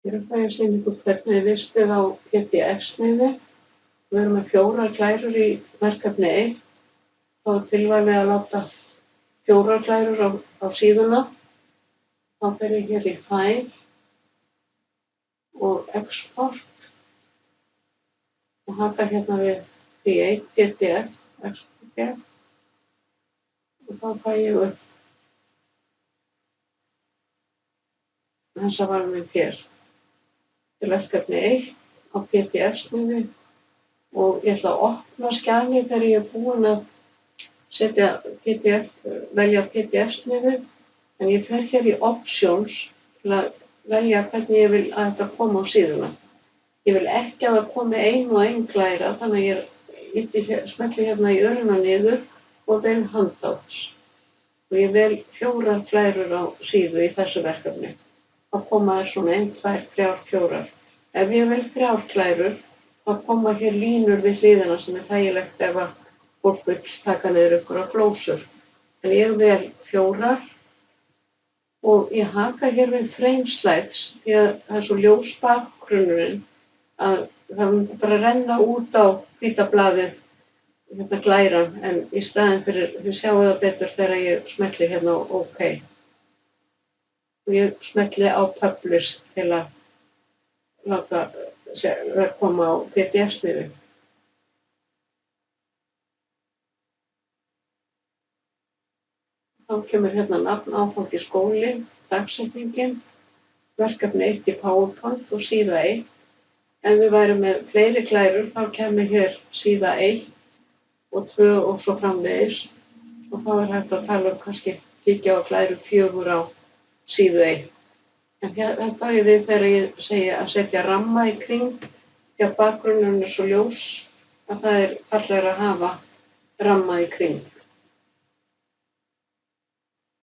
Hér er það að sýna ykkur hvernig vistið á PDF-sniði. Við erum með 4 glærur í verkefni 1. Þá er tilvalið að láta 4 glærur á síðuna. Þá fer ég hér í File og Export og haka hérna við Create PDF, Export og þá fæ ég upp þessa varmynd hér. Til verkefni 1 á PDF-sniði og ég ætla að opna skjalið þegar ég er búin að velja PDF-sniði, en ég fer hér í Options til að velja hvernig ég vil að þetta koma á síðuna. Ég vil ekki að það komi ein og ein glæra, þannig að ég smelli hérna í örina niður og vel Handouts. Og ég vel 4 glærur á síðu í þessu verkefni. Þá koma þær svona 1, 2, 3, 4. Ef ég vel 3 glærur, þá koma hér línur við hliðina sem er þægilegt ef að fólk vill taka niður einhverjar glósur. En ég vel 4 og ég haka hér við Frame Slides því að það er svo ljós bakgrunnurinn að það myndi bara renna út á hvíta blaðið hérna glæran, en í staðinn fyrir, þið sjáu það betur þegar ég smelli hérna á OK. Og ég smelli á Publish til að láta koma á PDF-sniði. Þá kemur hérna nafn, áfangi, skóli, dagsetningin, verkefni 1 í PowerPoint og síða 1. Ef við værum með fleiri glærur þá kemur hér síða 1 og 2 og svo framvegis og þá er hægt að tala kannski kíkja á glæru 4 á síðu 1. En þetta á ég við þegar ég segi að setja ramma í kring, því að bakgrunnurinn er svo ljós að það er fallegra að hafa ramma í kring.